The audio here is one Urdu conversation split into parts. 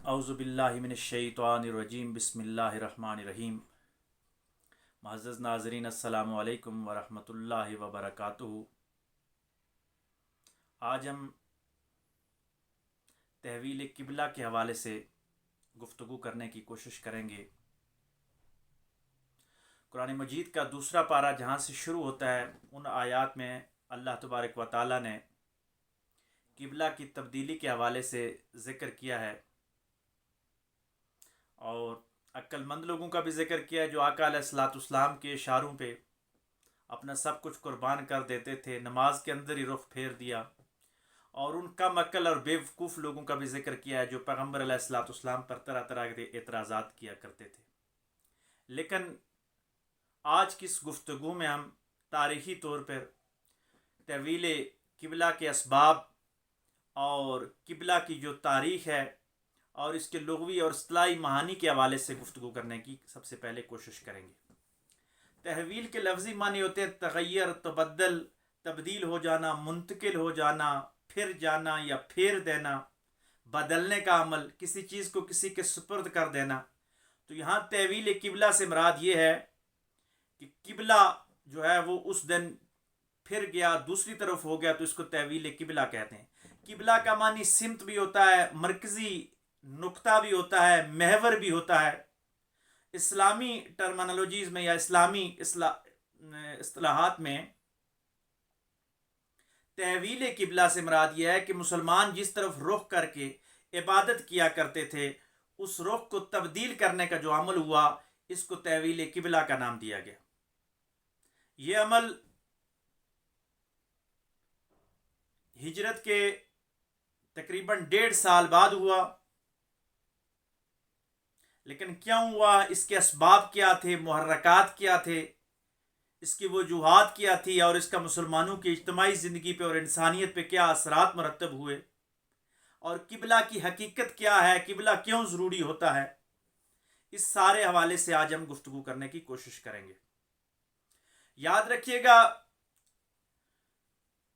اعوذ باللہ من الشیطان الرجیم بسم اللہ الرحمن الرحیم۔ معزز ناظرین، السلام علیکم ورحمۃ اللہ وبرکاتہ۔ آج ہم تحویل قبلہ کے حوالے سے گفتگو کرنے کی کوشش کریں گے۔ قرآن مجید کا دوسرا پارہ جہاں سے شروع ہوتا ہے ان آیات میں اللہ تبارک و تعالیٰ نے قبلہ کی تبدیلی کے حوالے سے ذکر کیا ہے، اور عقل مند لوگوں کا بھی ذکر کیا ہے جو آقا علیہ الصلوۃ والسلام کے اشاروں پہ اپنا سب کچھ قربان کر دیتے تھے، نماز کے اندر ہی رخ پھیر دیا، اور ان کم عقل اور بے وقوف لوگوں کا بھی ذکر کیا ہے جو پیغمبر علیہ الصلوۃ والسلام پر طرح طرح کے اعتراضات کیا کرتے تھے۔ لیکن آج کی اس گفتگو میں ہم تاریخی طور پر تحویل قبلہ کے اسباب اور قبلہ کی جو تاریخ ہے اور اس کے لغوی اور اصطلاحی معانی کے حوالے سے گفتگو کرنے کی سب سے پہلے کوشش کریں گے۔ تحویل کے لفظی معنی ہوتے ہیں تغیر، تبدل، تبدیل ہو جانا، منتقل ہو جانا، پھر جانا یا پھیر دینا، بدلنے کا عمل، کسی چیز کو کسی کے سپرد کر دینا۔ تو یہاں تحویل قبلہ سے مراد یہ ہے کہ قبلہ جو ہے وہ اس دن پھر گیا، دوسری طرف ہو گیا، تو اس کو تحویل قبلہ کہتے ہیں۔ قبلہ کا معنی سمت بھی ہوتا ہے، مرکزی نقطہ بھی ہوتا ہے، محور بھی ہوتا ہے۔ اسلامی ٹرمنالوجیز میں یا اسلامی اصطلاحات میں تحویل قبلہ سے مراد یہ ہے کہ مسلمان جس طرف رخ کر کے عبادت کیا کرتے تھے اس رخ کو تبدیل کرنے کا جو عمل ہوا اس کو تحویل قبلہ کا نام دیا گیا۔ یہ عمل ہجرت کے تقریباً 1.5 سال بعد ہوا۔ لیکن کیوں ہوا، اس کے اسباب کیا تھے، محرکات کیا تھے، اس کی وجوہات کیا تھی، اور اس کا مسلمانوں کی اجتماعی زندگی پہ اور انسانیت پہ کیا اثرات مرتب ہوئے، اور قبلہ کی حقیقت کیا ہے، قبلہ کیوں ضروری ہوتا ہے، اس سارے حوالے سے آج ہم گفتگو کرنے کی کوشش کریں گے۔ یاد رکھیے گا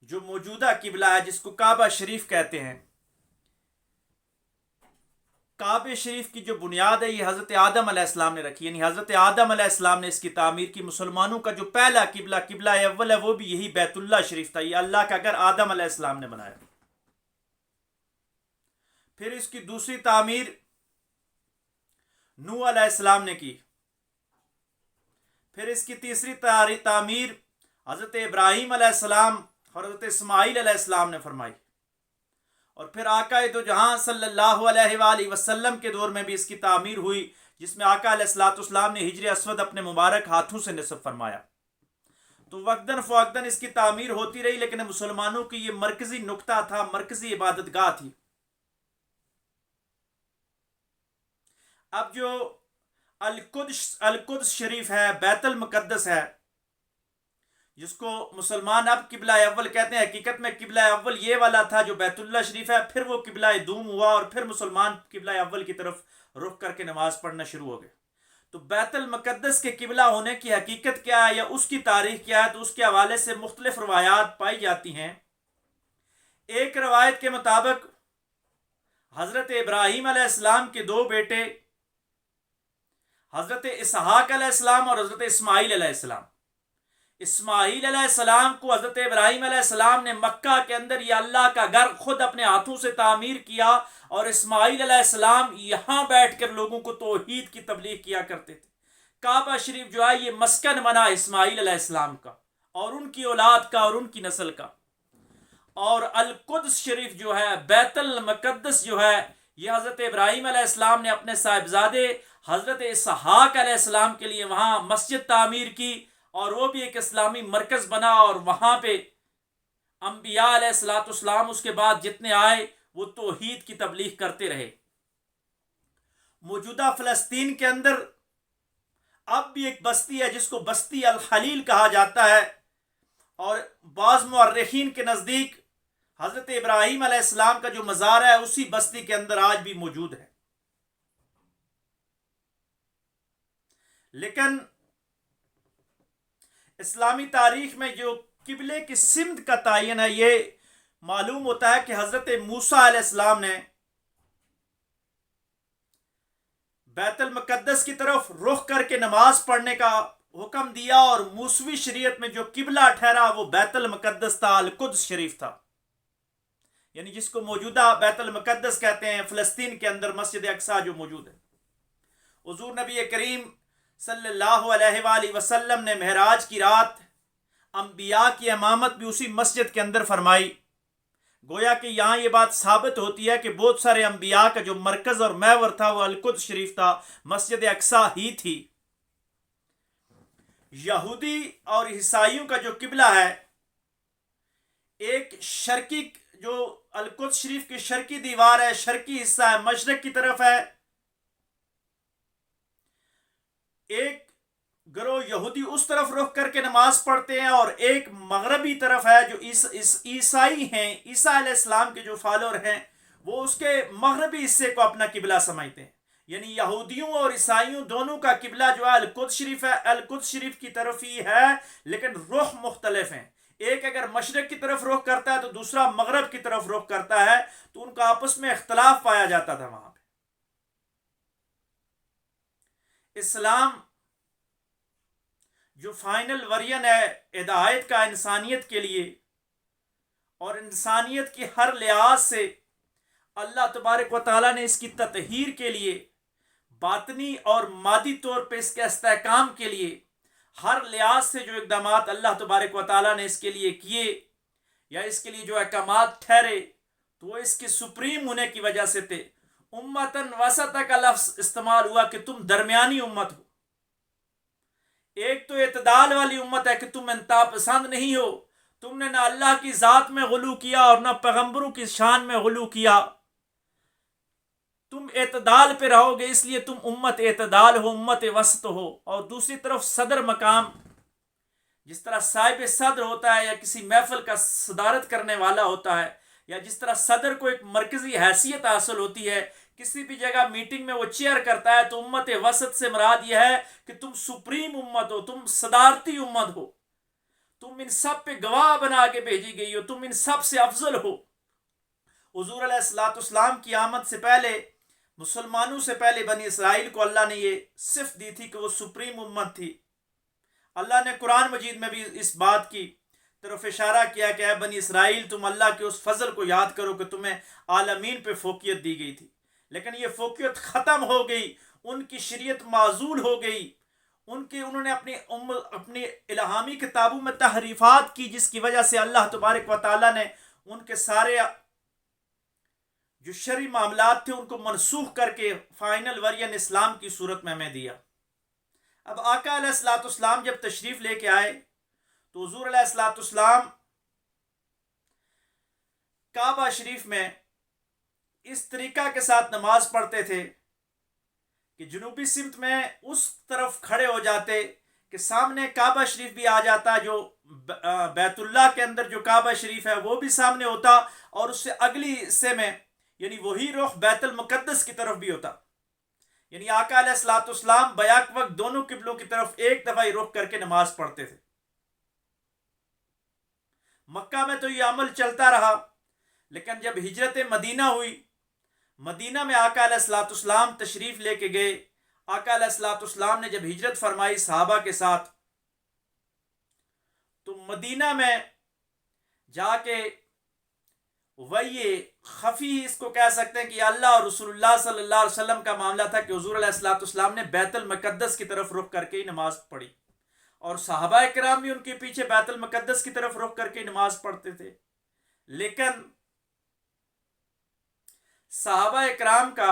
جو موجودہ قبلہ ہے جس کو کعبہ شریف کہتے ہیں، کعبہ شریف کی جو بنیاد ہے یہ حضرت آدم علیہ السلام نے رکھی، یعنی حضرت آدم علیہ السلام نے اس کی تعمیر کی۔ مسلمانوں کا جو پہلا قبلہ اول ہے وہ بھی یہی بیت اللہ شریف تھا، یہ اللہ کا گھر آدم علیہ السلام نے بنایا۔ پھر اس کی دوسری تعمیر نوح علیہ السلام نے کی، پھر اس کی تیسری تعمیر حضرت ابراہیم علیہ السلام اور حضرت اسماعیل علیہ السلام نے فرمائی، اور پھر آقا دو جہاں صلی اللہ علیہ وآلہ وسلم کے دور میں بھی اس کی تعمیر ہوئی، جس میں آقا علیہ الصلوۃ والسلام نے حجر اسود اپنے مبارک ہاتھوں سے نصب فرمایا۔ تو وقتاً فوقتاً اس کی تعمیر ہوتی رہی، لیکن مسلمانوں کی یہ مرکزی نقطہ تھا، مرکزی عبادت گاہ تھی۔ اب جو القدس شریف ہے، بیت المقدس ہے، جس کو مسلمان اب قبلہ اول کہتے ہیں، حقیقت میں قبلہ اول یہ والا تھا جو بیت اللہ شریف ہے، پھر وہ قبلہ دوم ہوا، اور پھر مسلمان قبلہ اول کی طرف رخ کر کے نماز پڑھنا شروع ہو گئے۔ تو بیت المقدس کے قبلہ ہونے کی حقیقت کیا ہے یا اس کی تاریخ کیا ہے، تو اس کے حوالے سے مختلف روایات پائی جاتی ہیں۔ ایک روایت کے مطابق حضرت ابراہیم علیہ السلام کے 2 بیٹے حضرت اسحاق علیہ السلام اور حضرت اسماعیل علیہ السلام، اسماعیل علیہ السلام کو حضرت ابراہیم علیہ السلام نے مکہ کے اندر یہ اللہ کا گھر خود اپنے ہاتھوں سے تعمیر کیا، اور اسماعیل علیہ السلام یہاں بیٹھ کر لوگوں کو توحید کی تبلیغ کیا کرتے تھے۔ کعبہ شریف جو ہے یہ مسکن بنا اسماعیل علیہ السلام کا اور ان کی اولاد کا اور ان کی نسل کا، اور القدس شریف جو ہے، بیت المقدس جو ہے، یہ حضرت ابراہیم علیہ السلام نے اپنے صاحبزادے حضرت اسحاق علیہ السلام کے لیے وہاں مسجد تعمیر کی، اور وہ بھی ایک اسلامی مرکز بنا، اور وہاں پہ انبیاء علیہ الصلوۃ والسلام اس کے بعد جتنے آئے وہ توحید کی تبلیغ کرتے رہے۔ موجودہ فلسطین کے اندر اب بھی ایک بستی ہے جس کو بستی الخلیل کہا جاتا ہے، اور بعض مورخین کے نزدیک حضرت ابراہیم علیہ السلام کا جو مزار ہے اسی بستی کے اندر آج بھی موجود ہے۔ لیکن اسلامی تاریخ میں جو قبلے کی سمت کا تعین ہے یہ معلوم ہوتا ہے کہ حضرت موسیٰ علیہ السلام نے بیت المقدس کی طرف رخ کر کے نماز پڑھنے کا حکم دیا، اور موسوی شریعت میں جو قبلہ ٹھہرا وہ بیت المقدس تھا، القدس شریف تھا، یعنی جس کو موجودہ بیت المقدس کہتے ہیں، فلسطین کے اندر مسجد اقصی جو موجود ہے۔ حضور نبی کریم صلی اللہ علیہ وآلہ وسلم نے معراج کی رات انبیاء کی امامت بھی اسی مسجد کے اندر فرمائی۔ گویا کہ یہاں یہ بات ثابت ہوتی ہے کہ بہت سارے انبیاء کا جو مرکز اور محور تھا وہ القدس شریف تھا، مسجد اقصی ہی تھی۔ یہودی اور عیسائیوں کا جو قبلہ ہے، ایک شرقی، جو القدس شریف کی شرقی دیوار ہے، شرقی حصہ ہے، مشرق کی طرف ہے، ایک گروہ یہودی اس طرف رخ کر کے نماز پڑھتے ہیں، اور ایک مغربی طرف ہے جو عیسائی ہیں، عیسیٰ علیہ السلام کے جو فالور ہیں، وہ اس کے مغربی حصے کو اپنا قبلہ سمجھتے ہیں۔ یعنی یہودیوں اور عیسائیوں دونوں کا قبلہ جو ہے القدس شریف ہے، القدس شریف کی طرف ہی ہے، لیکن رخ مختلف ہیں۔ ایک اگر مشرق کی طرف رخ کرتا ہے تو دوسرا مغرب کی طرف رخ کرتا ہے، تو ان کا آپس میں اختلاف پایا جاتا تھا وہاں پہ۔ اسلام جو فائنل ورژن ہے ہدایت کا انسانیت کے لیے، اور انسانیت کی ہر لحاظ سے اللہ تبارک و تعالیٰ نے اس کی تطہیر کے لیے، باطنی اور مادی طور پہ اس کے استحکام کے لیے، ہر لحاظ سے جو اقدامات اللہ تبارک و تعالیٰ نے اس کے لیے کیے، یا اس کے لیے جو احکامات ٹھہرے، تو وہ اس کے سپریم ہونے کی وجہ سے تھے۔ امتن وسطہ کا لفظ استعمال ہوا کہ تم درمیانی امت ہو۔ ایک تو اعتدال والی امت ہے کہ تم انتہا پسند نہیں ہو، تم نے نہ اللہ کی ذات میں غلو کیا اور نہ پیغمبروں کی شان میں غلو کیا، تم اعتدال پہ رہو گے، اس لیے تم امت اعتدال ہو، امت وسط ہو۔ اور دوسری طرف صدر مقام، جس طرح صاحب صدر ہوتا ہے یا کسی محفل کا صدارت کرنے والا ہوتا ہے، یا جس طرح صدر کو ایک مرکزی حیثیت حاصل ہوتی ہے، کسی بھی جگہ میٹنگ میں وہ چیئر کرتا ہے، تو امت وسط سے مراد یہ ہے کہ تم سپریم امت ہو، تم صدارتی امت ہو، تم ان سب پہ گواہ بنا کے بھیجی گئی ہو، تم ان سب سے افضل ہو۔ حضور علیہ السلام کی آمد سے پہلے، مسلمانوں سے پہلے بنی اسرائیل کو اللہ نے یہ صفت دی تھی کہ وہ سپریم امت تھی۔ اللہ نے قرآن مجید میں بھی اس بات کی طرف اشارہ کیا کہ اے بنی اسرائیل، تم اللہ کے اس فضل کو یاد کرو کہ تمہیں عالمین پہ فوقیت دی گئی تھی، لیکن یہ فوقیت ختم ہو گئی، ان کی شریعت معزول ہو گئی، انہوں نے اپنی الہامی کتابوں میں تحریفات کی، جس کی وجہ سے اللہ تبارک و تعالیٰ نے ان کے سارے جو شرعی معاملات تھے ان کو منسوخ کر کے فائنل ورژن اسلام کی صورت میں ہمیں دیا۔ اب آقا علیہ السلام جب تشریف لے کے آئے تو حضور علیہ السلام کعبہ شریف میں اس طریقہ کے ساتھ نماز پڑھتے تھے کہ جنوبی سمت میں اس طرف کھڑے ہو جاتے کہ سامنے کعبہ شریف بھی آ جاتا، جو بیت اللہ کے اندر جو کعبہ شریف ہے وہ بھی سامنے ہوتا، اور اس سے اگلی حصے میں یعنی وہی رخ بیت المقدس کی طرف بھی ہوتا۔ یعنی آقا علیہ السلام بیک وقت دونوں قبلوں کی طرف ایک دفعہ ہی رخ کر کے نماز پڑھتے تھے۔ مکہ میں تو یہ عمل چلتا رہا، لیکن جب ہجرت مدینہ ہوئی، مدینہ میں آقا علیہ السلام تشریف لے کے گئے، آقا علیہ السلام نے جب ہجرت فرمائی صحابہ کے ساتھ، تو مدینہ میں جا کے وہی خفی اس کو کہہ سکتے ہیں کہ اللہ اور رسول اللہ صلی اللہ علیہ وسلم کا معاملہ تھا کہ حضور علیہ السلام نے بیت المقدس کی طرف رخ کر کے ہی نماز پڑھی، اور صحابہ کرام بھی ان کے پیچھے بیت المقدس کی طرف رخ کر کے نماز پڑھتے تھے۔ لیکن صحابہ کرام کا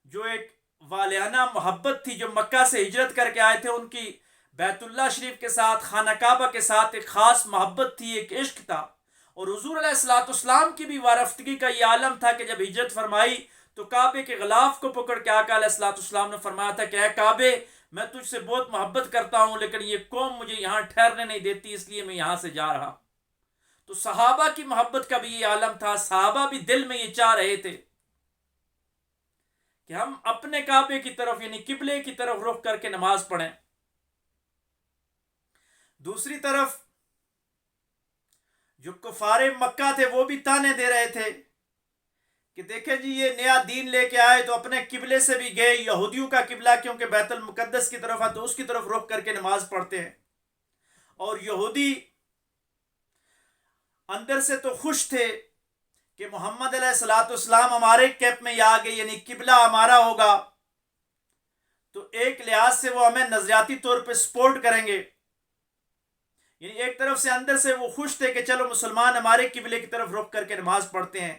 جو ایک والہانہ محبت تھی، جو مکہ سے ہجرت کر کے آئے تھے، ان کی بیت اللہ شریف کے ساتھ، خانہ کعبہ کے ساتھ ایک خاص محبت تھی، ایک عشق تھا، اور حضور علیہ السلام کی بھی وارفتگی کا یہ عالم تھا کہ جب ہجرت فرمائی تو کعبے کے غلاف کو پکڑ کے آقا علیہ السلام نے فرمایا تھا کہ اے کعبے، میں تجھ سے بہت محبت کرتا ہوں، لیکن یہ قوم مجھے یہاں ٹھہرنے نہیں دیتی، اس لیے میں یہاں سے جا رہا۔ تو صحابہ کی محبت کا بھی یہ عالم تھا، صحابہ بھی دل میں یہ چاہ رہے تھے کہ ہم اپنے کعبے کی طرف یعنی قبلے کی طرف رخ کر کے نماز پڑھیں۔ دوسری طرف جو کفار مکہ تھے وہ بھی تانے دے رہے تھے کہ دیکھیں جی یہ نیا دین لے کے آئے تو اپنے قبلے سے بھی گئے، یہودیوں کا قبلہ کیونکہ بیت المقدس کی طرف ہے تو اس کی طرف رخ کر کے نماز پڑھتے ہیں، اور یہودی اندر سے تو خوش تھے کہ محمد علیہ الصلوۃ والسلام ہمارے کیمپ میں آ گئے، یعنی قبلہ ہمارا ہوگا تو ایک لحاظ سے وہ ہمیں نظریاتی طور پہ سپورٹ کریں گے، یعنی ایک طرف سے اندر سے وہ خوش تھے کہ چلو مسلمان ہمارے قبلے کی طرف رخ کر کے نماز پڑھتے ہیں،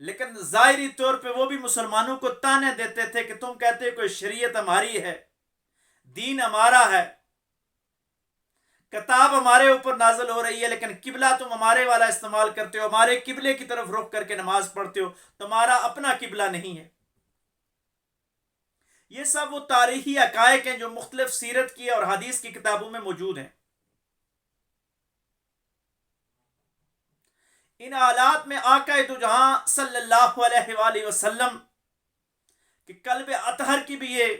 لیکن ظاہری طور پہ وہ بھی مسلمانوں کو تانے دیتے تھے کہ تم کہتے ہو کوئی شریعت ہماری ہے، دین ہمارا ہے، کتاب ہمارے اوپر نازل ہو رہی ہے، لیکن قبلہ تم ہمارے والا استعمال کرتے ہو، ہمارے قبلے کی طرف رخ کر کے نماز پڑھتے ہو، تمہارا اپنا قبلہ نہیں ہے۔ یہ سب وہ تاریخی حقائق ہیں جو مختلف سیرت کی اور حدیث کی کتابوں میں موجود ہیں۔ ان حالات میں آقا دو جہاں صلی اللہ علیہ وآلہ وسلم کہ قلب اطہر کی بھی یہ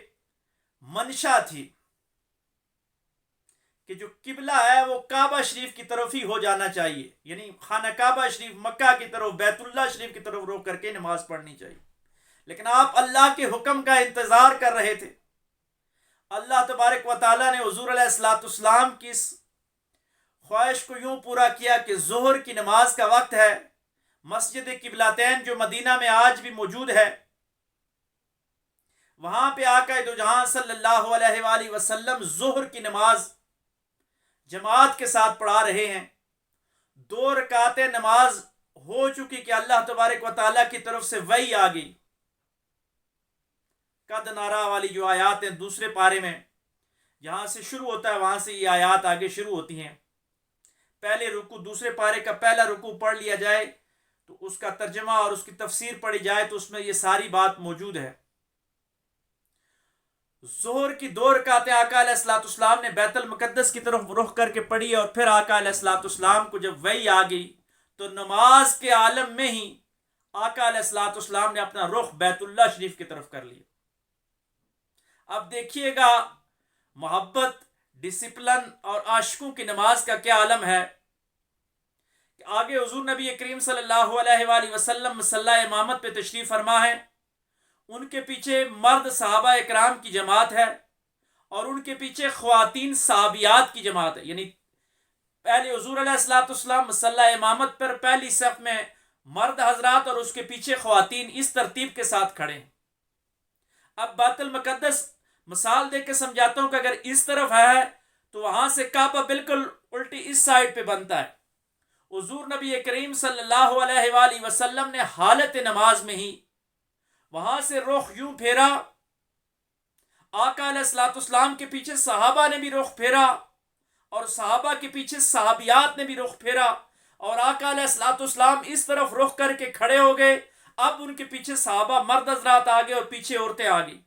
منشا تھی کہ جو قبلہ ہے وہ کعبہ شریف کی طرف ہی ہو جانا چاہیے، یعنی خانہ کعبہ شریف مکہ کی طرف بیت اللہ شریف کی طرف رخ کر کے نماز پڑھنی چاہیے، لیکن آپ اللہ کے حکم کا انتظار کر رہے تھے۔ اللہ تبارک و تعالیٰ نے حضور علیہ الصلوۃ والسلام کی اس خواہش کو یوں پورا کیا کہ ظہر کی نماز کا وقت ہے، مسجد قبلتین جو مدینہ میں آج بھی موجود ہے، وہاں پہ آقا دو جہاں صلی اللہ علیہ وآلہ وسلم ظہر کی نماز جماعت کے ساتھ پڑھا رہے ہیں۔ 2 رکعتیں نماز ہو چکی کہ اللہ تبارک و تعالیٰ کی طرف سے وحی آ گئی، قد نارا والی جو آیات ہیں دوسرے پارے میں، جہاں سے شروع ہوتا ہے وہاں سے یہ آیات آگے شروع ہوتی ہیں۔ پہلے رکوع دوسرے پارے کا پہلا رکوع پڑھ لیا جائے تو اس کا ترجمہ اور اس کی تفسیر پڑھی جائے تو اس میں یہ ساری بات موجود ہے۔ ظہر کی 2 رکعتیں آقا علیہ الصلوۃ والسلام نے بیت المقدس کی طرف رخ کر کے پڑھی، اور پھر آقا علیہ الصلوۃ والسلام کو جب وحی آ گئی تو نماز کے عالم میں ہی آقا علیہ الصلوۃ والسلام نے اپنا رخ بیت اللہ شریف کی طرف کر لیا۔ اب دیکھیے گا محبت، ڈسپلن اور عاشقوں کی نماز کا کیا عالم ہے کہ آگے حضور نبی کریم صلی اللہ علیہ وآلہ وسلم مصلی امامت پہ تشریف فرما ہے، ان کے پیچھے مرد صحابہ اکرام کی جماعت ہے اور ان کے پیچھے خواتین صحابیات کی جماعت ہے، یعنی پہلے حضور علیہ الصلوۃ والسلام مصلی امامت پر پہلی صف میں مرد حضرات اور اس کے پیچھے خواتین، اس ترتیب کے ساتھ کھڑے ہیں۔ اب بیت المقدس مثال دے کے سمجھاتا ہوں کہ اگر اس طرف ہے تو وہاں سے کعبہ بالکل الٹی اس سائڈ پہ بنتا ہے۔ حضور نبی کریم صلی اللہ علیہ وآلہ وسلم نے حالت نماز میں ہی وہاں سے رخ یوں پھیرا، آقا علیہ الصلوۃ والسلام کے پیچھے صحابہ نے بھی رخ پھیرا اور صحابہ کے پیچھے صحابیات نے بھی رخ پھیرا، اور آقا علیہ الصلوۃ والسلام اس طرف رخ کر کے کھڑے ہو گئے۔ اب ان کے پیچھے صحابہ مرد حضرات آگے اور پیچھے عورتیں آگئی،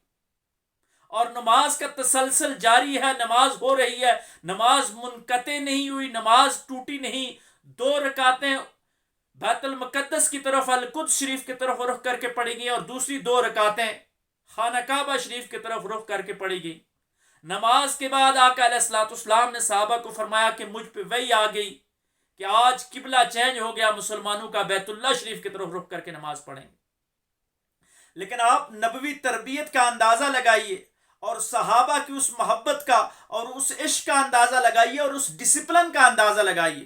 اور نماز کا تسلسل جاری ہے، نماز ہو رہی ہے، نماز منقطع نہیں ہوئی، نماز ٹوٹی نہیں۔ 2 رکعتیں بیت المقدس کی طرف القدس شریف کی طرف رخ کر کے پڑھی گئی اور دوسری 2 رکعتیں خانہ کعبہ شریف کی طرف رخ کر کے پڑھی گئی۔ نماز کے بعد آقا علیہ الصلوۃ والسلام نے صحابہ کو فرمایا کہ مجھ پہ وحی آ گئی کہ آج قبلہ چینج ہو گیا، مسلمانوں کا بیت اللہ شریف کی طرف رخ کر کے نماز پڑھیں گے۔ لیکن آپ نبوی تربیت کا اندازہ لگائیے اور صحابہ کی اس محبت کا اور اس عشق کا اندازہ لگائیے اور اس ڈسپلن کا اندازہ لگائیے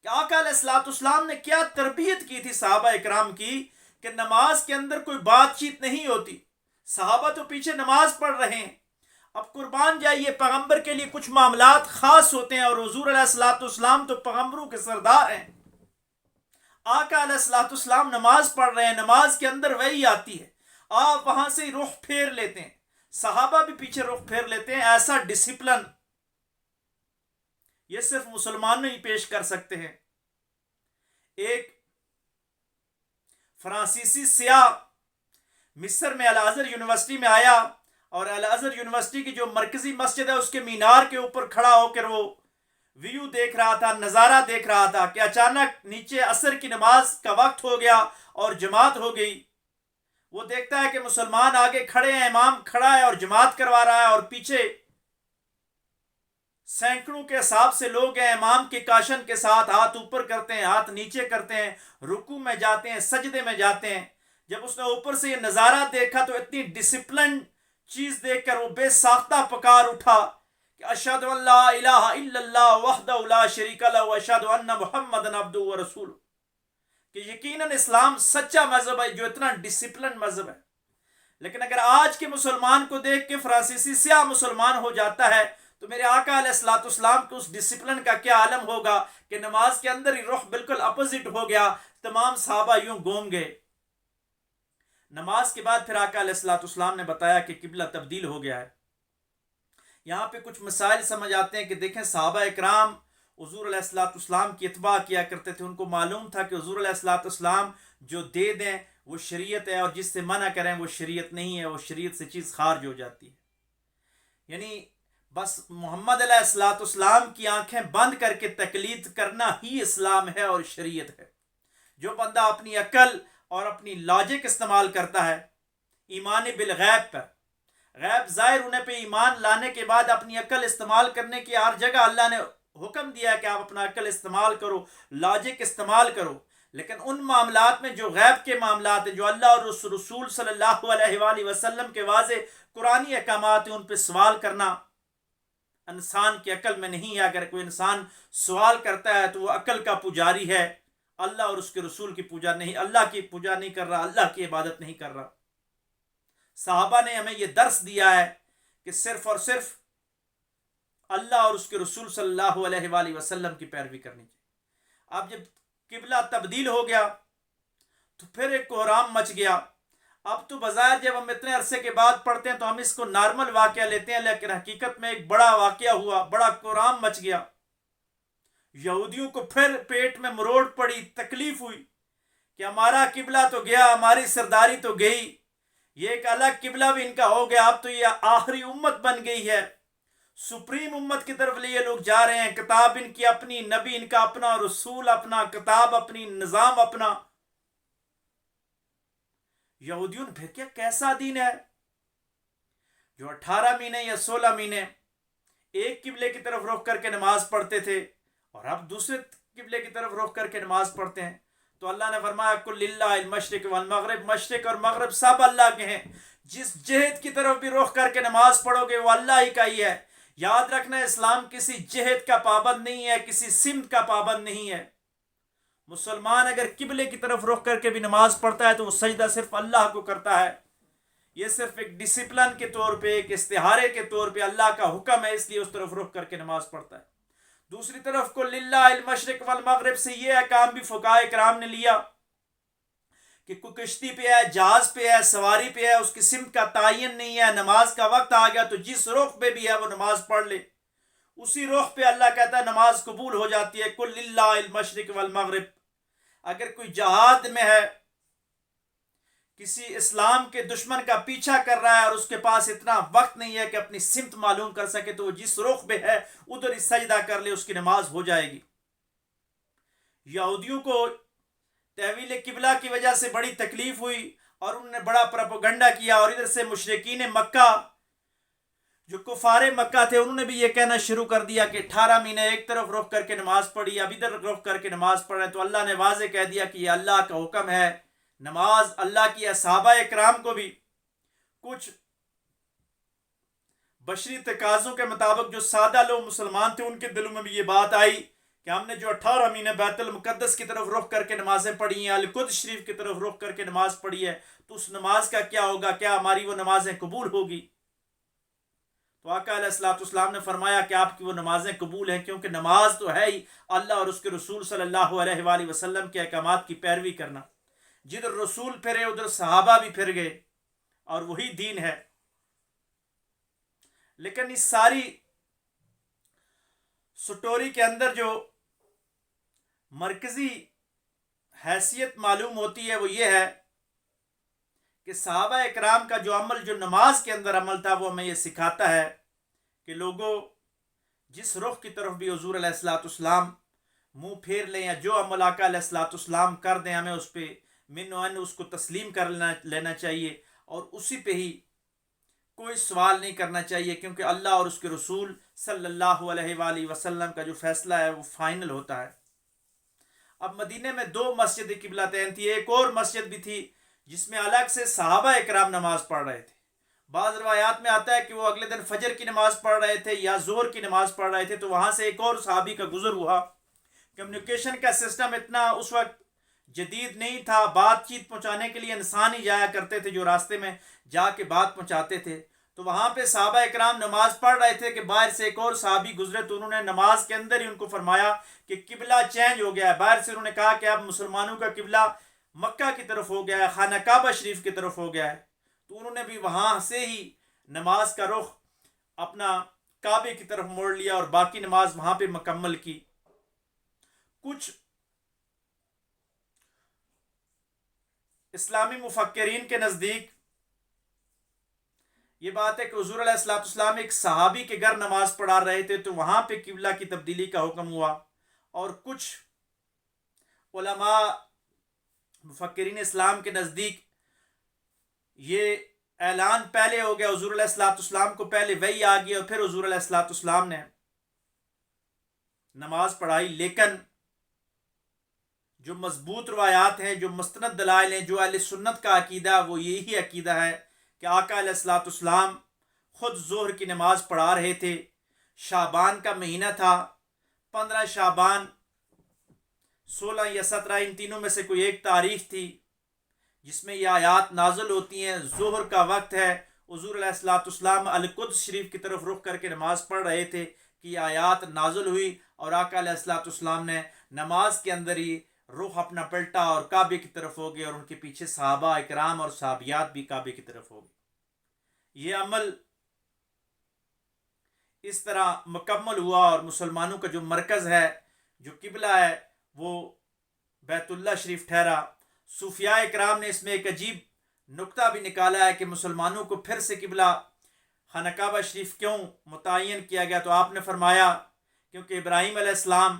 کہ آقا علیہ الصلوۃ والسلام نے کیا تربیت کی تھی صحابہ اکرام کی کہ نماز کے اندر کوئی بات چیت نہیں ہوتی، صحابہ تو پیچھے نماز پڑھ رہے ہیں۔ اب قربان جائیے، پیغمبر کے لیے کچھ معاملات خاص ہوتے ہیں اور حضور علیہ الصلوۃ والسلام تو پیغمبروں کے سردار ہیں۔ آقا علیہ الصلوۃ والسلام نماز پڑھ رہے ہیں، نماز کے اندر وحی آتی ہے، آپ وہاں سے رخ پھیر لیتے ہیں، صحابہ بھی پیچھے رخ پھیر لیتے ہیں۔ ایسا ڈسپلن یہ صرف مسلمان ہی پیش کر سکتے ہیں۔ ایک فرانسیسی سیاح مصر میں الازہر یونیورسٹی میں آیا اور الازہر یونیورسٹی کی جو مرکزی مسجد ہے اس کے مینار کے اوپر کھڑا ہو کر وہ ویو دیکھ رہا تھا، نظارہ دیکھ رہا تھا کہ اچانک نیچے عصر کی نماز کا وقت ہو گیا اور جماعت ہو گئی۔ وہ دیکھتا ہے کہ مسلمان آگے کھڑے ہیں، امام کھڑا ہے اور جماعت کروا رہا ہے، اور پیچھے سینکڑوں کے حساب سے لوگ ہیں، امام کے کاشن کے ساتھ ہاتھ اوپر کرتے ہیں، ہاتھ نیچے کرتے ہیں، رکوع میں جاتے ہیں، سجدے میں جاتے ہیں، جب اس نے اوپر سے یہ نظارہ دیکھا تو اتنی ڈسپلن چیز دیکھ کر وہ بے ساختہ پکار اٹھا کہ اشہد ان لا الہ الا اللہ وحدہ لا شریک لہ واشہد ان محمدًا عبدہ ورسولہ، کہ یقیناً اسلام سچا مذہب ہے جو اتنا ڈسپلن مذہب ہے۔ لیکن اگر آج کے مسلمان کو دیکھ کے فرانسیسی سیاہ مسلمان ہو جاتا ہے تو میرے آقا علیہ الصلوۃ والسلام کے اس ڈسپلن کا کیا عالم ہوگا کہ نماز کے اندر ہی رخ بالکل اپوزٹ ہو گیا، تمام صحابہ یوں گھوم گئے۔ نماز کے بعد پھر آقا علیہ الصلوۃ والسلام نے بتایا کہ قبلہ تبدیل ہو گیا ہے۔ یہاں پہ کچھ مسائل سمجھ آتے ہیں کہ دیکھیں صحابہ اکرام حضور علیہ الصلوۃ والسلام کی اتباع کیا کرتے تھے، ان کو معلوم تھا کہ حضور علیہ الصلوۃ والسلام جو دے دیں وہ شریعت ہے، اور جس سے منع کریں وہ شریعت نہیں ہے، وہ شریعت سے چیز خارج ہو جاتی ہے۔ یعنی بس محمد علیہ الصلوۃ والسلام کی آنکھیں بند کر کے تقلید کرنا ہی اسلام ہے اور شریعت ہے۔ جو بندہ اپنی عقل اور اپنی لاجک استعمال کرتا ہے ایمان بالغیب پر، غیب ظاہر ہونے پہ ایمان لانے کے بعد اپنی عقل استعمال کرنے کی ہر جگہ اللہ نے حکم دیا ہے کہ آپ اپنا عقل استعمال کرو، لاجک استعمال کرو، لیکن ان معاملات میں جو غیب کے معاملات ہیں، جو اللہ اور رسول صلی اللہ علیہ وآلہ وسلم کے واضح قرآنی احکامات ہیں، ان پہ سوال کرنا انسان کی عقل میں نہیں ہے۔ اگر کوئی انسان سوال کرتا ہے تو وہ عقل کا پجاری ہے، اللہ اور اس کے رسول کی پوجا نہیں، اللہ کی پوجا نہیں کر رہا، اللہ کی عبادت نہیں کر رہا۔ صحابہ نے ہمیں یہ درس دیا ہے کہ صرف اور صرف اللہ اور اس کے رسول صلی اللہ علیہ وآلہ وسلم کی پیروی کرنی چاہیے۔ اب جب قبلہ تبدیل ہو گیا تو پھر ایک کوہرام مچ گیا۔ اب تو بظاہر جب ہم اتنے عرصے کے بعد پڑھتے ہیں تو ہم اس کو نارمل واقعہ لیتے ہیں، لیکن حقیقت میں ایک بڑا واقعہ ہوا، بڑا کوہرام مچ گیا۔ یہودیوں کو پھر پیٹ میں مروڑ پڑی، تکلیف ہوئی کہ ہمارا قبلہ تو گیا، ہماری سرداری تو گئی، یہ ایک الگ قبلہ بھی ان کا ہو گیا، اب تو یہ آخری امت بن گئی ہے، سپریم امت کی طرف لیے لوگ جا رہے ہیں، کتاب ان کی اپنی، نبی ان کا اپنا، رسول اپنا، کتاب اپنی، نظام اپنا۔ یہودیوں نے پھر کیا کیسا دین ہے جو 18 مہینے یا 16 مہینے ایک قبلے کی طرف رخ کر کے نماز پڑھتے تھے اور اب دوسرے قبلے کی طرف رخ کر کے نماز پڑھتے ہیں؟ تو اللہ نے فرمایا کل للہ المشرق والمغرب، مشرق اور مغرب سب اللہ کے ہیں، جس جہت کی طرف بھی رخ کر کے نماز پڑھو گے وہ اللہ ہی کا ہی ہے۔ یاد رکھنا اسلام کسی جہت کا پابند نہیں ہے، کسی سمت کا پابند نہیں ہے۔ مسلمان اگر قبلے کی طرف رخ کر کے بھی نماز پڑھتا ہے تو وہ سجدہ صرف اللہ کو کرتا ہے، یہ صرف ایک ڈسپلن کے طور پہ، ایک استہارے کے طور پہ اللہ کا حکم ہے، اس لیے اس طرف رخ کر کے نماز پڑھتا ہے۔ دوسری طرف کو للہ المشرق والمغرب سے یہ احکام بھی فقہاء کرام نے لیا کہ کوئی کشتی پہ ہے، جہاز پہ ہے، سواری پہ ہے، اس کی سمت کا تعین نہیں ہے، نماز کا وقت آ گیا تو جس رخ پہ بھی ہے وہ نماز پڑھ لے، اسی رخ پہ اللہ کہتا ہے نماز قبول ہو جاتی ہے۔ کل للہ المشرق والمغرب۔ اگر کوئی جہاد میں ہے، کسی اسلام کے دشمن کا پیچھا کر رہا ہے اور اس کے پاس اتنا وقت نہیں ہے کہ اپنی سمت معلوم کر سکے تو وہ جس رخ پہ ہے ادھر ہی سجدہ کر لے، اس کی نماز ہو جائے گی۔ یہودیوں کو تحویل قبلہ کی وجہ سے بڑی تکلیف ہوئی اور انہوں نے بڑا پروپیگنڈا کیا، اور ادھر سے مشرکین مکہ جو کفار مکہ تھے انہوں نے بھی یہ کہنا شروع کر دیا کہ 18 مہینے ایک طرف رخ کر کے نماز پڑھی، اب ادھر رخ کر کے نماز پڑھ رہے ہیں۔ تو اللہ نے واضح کہہ دیا کہ یہ اللہ کا حکم ہے، نماز اللہ کی۔ صحابہ اکرام کو بھی کچھ بشری تقاضوں کے مطابق جو سادہ لوگ مسلمان تھے ان کے دلوں میں بھی یہ بات آئی کہ ہم نے جو 18 مہینے بیت المقدس کی طرف رخ کر کے نمازیں پڑھی ہیں، القدس شریف کی طرف رخ کر کے نماز پڑھی ہے، تو اس نماز کا کیا ہوگا؟ کیا ہماری وہ نمازیں قبول ہوگی؟ تو آقا علیہ الصلوۃ والسلام نے فرمایا کہ آپ کی وہ نمازیں قبول ہیں، کیونکہ نماز تو ہے ہی اللہ اور اس کے رسول صلی اللہ علیہ وآلہ وسلم کے احکامات کی پیروی کرنا۔ جدھر رسول پھرے ادھر صحابہ بھی پھر گئے، اور وہی دین ہے۔ لیکن اس ساری سٹوری کے اندر جو مرکزی حیثیت معلوم ہوتی ہے وہ یہ ہے کہ صحابہ اکرام کا جو عمل، جو نماز کے اندر عمل تھا، وہ ہمیں یہ سکھاتا ہے کہ لوگوں جس رخ کی طرف بھی حضور علیہ الصلوۃ والسلام منہ پھیر لیں یا جو عمل آقا علیہ الصلوۃ والسلام کر دیں، ہمیں اس پہ من و عن اس کو تسلیم کر لینا چاہیے اور اسی پہ ہی کوئی سوال نہیں کرنا چاہیے، کیونکہ اللہ اور اس کے رسول صلی اللہ علیہ وآلہ وسلم کا جو فیصلہ ہے وہ فائنل ہوتا ہے۔ اب مدینے میں 2 مسجد قبلتین تھی، ایک اور مسجد بھی تھی جس میں الگ سے صحابہ اکرام نماز پڑھ رہے تھے. بعض روایات میں آتا ہے کہ وہ اگلے دن فجر کی نماز پڑھ رہے تھے یا ظہر کی نماز پڑھ رہے تھے, تو وہاں سے ایک اور صحابی کا گزر ہوا. کمیونیکیشن کا سسٹم اتنا اس وقت جدید نہیں تھا, بات چیت پہنچانے کے لیے انسان ہی جایا کرتے تھے جو راستے میں جا کے بات پہنچاتے تھے. تو وہاں پہ صحابہ اکرام نماز پڑھ رہے تھے کہ باہر سے ایک اور صحابی گزرے, تو انہوں نے نماز کے اندر ہی ان کو فرمایا کہ قبلہ چینج ہو گیا ہے. باہر سے انہوں نے کہا کہ اب مسلمانوں کا قبلہ مکہ کی طرف ہو گیا ہے, خانہ کعبہ شریف کی طرف ہو گیا ہے. تو انہوں نے بھی وہاں سے ہی نماز کا رخ اپنا کعبے کی طرف موڑ لیا اور باقی نماز وہاں پہ مکمل کی. کچھ اسلامی مفکرین کے نزدیک یہ بات ہے کہ حضور علیہ الصلوۃ والسلام ایک صحابی کے گھر نماز پڑھا رہے تھے تو وہاں پہ قبلہ کی تبدیلی کا حکم ہوا. اور کچھ علماء مفکرین اسلام کے نزدیک یہ اعلان پہلے ہو گیا, حضور علیہ الصلوۃ والسلام کو پہلے وحی آ گئی اور پھر حضور علیہ الصلوۃ والسلام نے نماز پڑھائی. لیکن جو مضبوط روایات ہیں, جو مستند دلائل ہیں, جو اہل سنت کا عقیدہ, وہ یہی عقیدہ ہے کہ آقا علیہ الصلوۃ والسلام خود ظہر کی نماز پڑھا رہے تھے. شعبان کا مہینہ تھا, 15 شعبان, 16 یا 17, ان تینوں میں سے کوئی ایک تاریخ تھی جس میں یہ آیات نازل ہوتی ہیں. ظہر کا وقت ہے, حضور علیہ الصلوۃ والسلام القدس شریف کی طرف رخ کر کے نماز پڑھ رہے تھے کہ یہ آیات نازل ہوئی, اور آقا علیہ الصلوۃ والسلام نے نماز کے اندر ہی رخ اپنا پلٹا اور کعبے کی طرف ہو گئے, اور ان کے پیچھے صحابہ اکرام اور صحابیات بھی کعبے کی طرف ہو گئے. یہ عمل اس طرح مکمل ہوا اور مسلمانوں کا جو مرکز ہے, جو قبلہ ہے, وہ بیت اللہ شریف ٹھہرا. صوفیاء اکرام نے اس میں ایک عجیب نکتہ بھی نکالا ہے کہ مسلمانوں کو پھر سے قبلہ خانہ کعبہ شریف کیوں متعین کیا گیا. تو آپ نے فرمایا کیونکہ ابراہیم علیہ السلام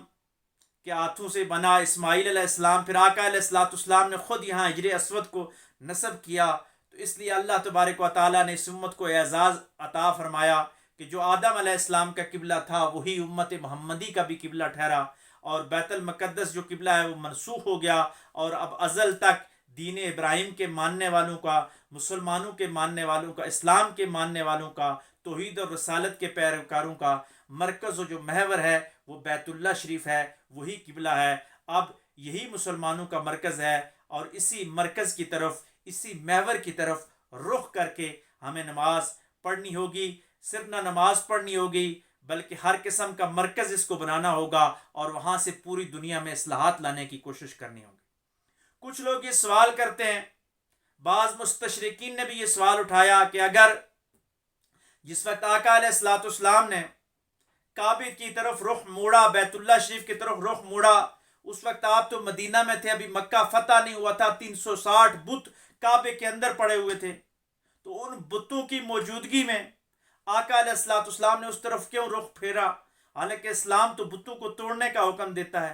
کے ہاتھوں سے بنا, اسماعیل علیہ السلام, پھر آقا علیہ الصلوۃ والسلام نے خود یہاں حجر اسود کو نصب کیا, تو اس لیے اللہ تبارک و تعالیٰ نے اس امت کو اعزاز عطا فرمایا کہ جو آدم علیہ السلام کا قبلہ تھا وہی امت محمدی کا بھی قبلہ ٹھہرا, اور بیت المقدس جو قبلہ ہے وہ منسوخ ہو گیا, اور اب ازل تک دین ابراہیم کے ماننے والوں کا, مسلمانوں کے ماننے والوں کا, اسلام کے ماننے والوں کا, توحید اور رسالت کے پیروکاروں کا مرکز و جو محور ہے وہ بیت اللہ شریف ہے, وہی قبلہ ہے. اب یہی مسلمانوں کا مرکز ہے, اور اسی مرکز کی طرف, اسی محور کی طرف رخ کر کے ہمیں نماز پڑھنی ہوگی. صرف نہ نماز پڑھنی ہوگی بلکہ ہر قسم کا مرکز اس کو بنانا ہوگا, اور وہاں سے پوری دنیا میں اصلاحات لانے کی کوشش کرنی ہوگی. کچھ لوگ یہ سوال کرتے ہیں, بعض مستشرقین نے بھی یہ سوال اٹھایا کہ اگر جس وقت آقا علیہ الصلوۃ والسلام نے کعبے کی طرف رخ موڑا, بیت اللہ شریف کی طرف رخ موڑا, اس وقت آپ تو مدینہ میں تھے, ابھی مکہ فتح نہیں ہوا تھا, 360 بت کعبے کے اندر پڑے ہوئے تھے, تو ان بتوں کی موجودگی میں آقا علیہ الصلوۃ والسلام نے اس طرف کیوں رخ پھیرا, حالانکہ اسلام تو بتوں کو توڑنے کا حکم دیتا ہے.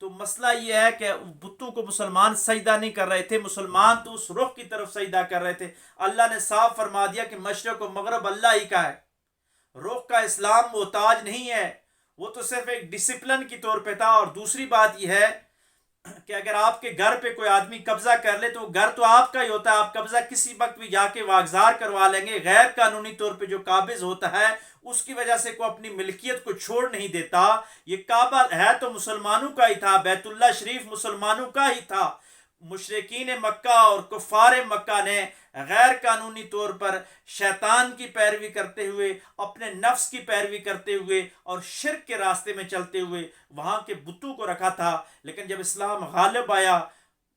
تو مسئلہ یہ ہے کہ بتوں کو مسلمان سجدہ نہیں کر رہے تھے, مسلمان تو اس رخ کی طرف سجدہ کر رہے تھے. اللہ نے صاف فرما دیا کہ مشرق و مغرب اللہ ہی کا ہے, رخ کا اسلام محتاج نہیں ہے, وہ تو صرف ایک ڈسپلن کی طور پہ تھا. اور دوسری بات یہ ہے کہ اگر آپ کے گھر پہ کوئی آدمی قبضہ کر لے تو گھر تو آپ کا ہی ہوتا ہے, آپ قبضہ کسی وقت بھی جا کے واگزار کروا لیں گے. غیر قانونی طور پہ جو قابض ہوتا ہے اس کی وجہ سے کوئی اپنی ملکیت کو چھوڑ نہیں دیتا. یہ کعبہ ہے تو مسلمانوں کا ہی تھا, بیت اللہ شریف مسلمانوں کا ہی تھا. مشرکین مکہ اور کفار مکہ نے غیر قانونی طور پر شیطان کی پیروی کرتے ہوئے, اپنے نفس کی پیروی کرتے ہوئے اور شرک کے راستے میں چلتے ہوئے وہاں کے بتوں کو رکھا تھا. لیکن جب اسلام غالب آیا,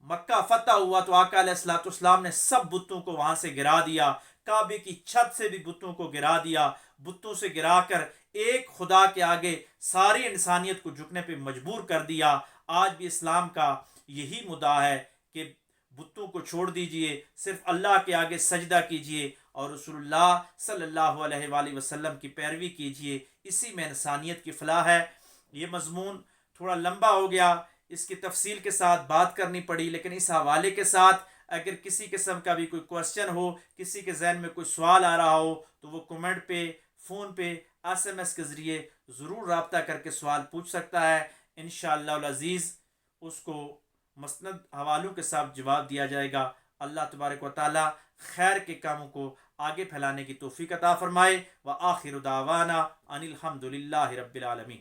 مکہ فتح ہوا, تو آقا علیہ الصلوۃ والسلام نے سب بتوں کو وہاں سے گرا دیا, کعبے کی چھت سے بھی بتوں کو گرا دیا. بتوں سے گرا کر ایک خدا کے آگے ساری انسانیت کو جھکنے پہ مجبور کر دیا. آج بھی اسلام کا یہی مدعا ہے کہ بتوں کو چھوڑ دیجئے, صرف اللہ کے آگے سجدہ کیجئے اور رسول اللہ صلی اللہ علیہ وآلہ وسلم کی پیروی کیجئے, اسی میں انسانیت کی فلاح ہے. یہ مضمون تھوڑا لمبا ہو گیا, اس کی تفصیل کے ساتھ بات کرنی پڑی, لیکن اس حوالے کے ساتھ اگر کسی قسم کا بھی کوئی کوسچن ہو, کسی کے ذہن میں کوئی سوال آ رہا ہو, تو وہ کمنٹ پہ, فون پہ, SMS کے ذریعے ضرور رابطہ کر کے سوال پوچھ سکتا ہے. انشاءاللہ العزیز اس کو مستند حوالوں کے ساتھ جواب دیا جائے گا. اللہ تبارک و تعالی خیر کے کاموں کو آگے پھیلانے کی توفیق عطا فرمائے۔ وآخر دعوانا ان الحمد للہ رب العالمین۔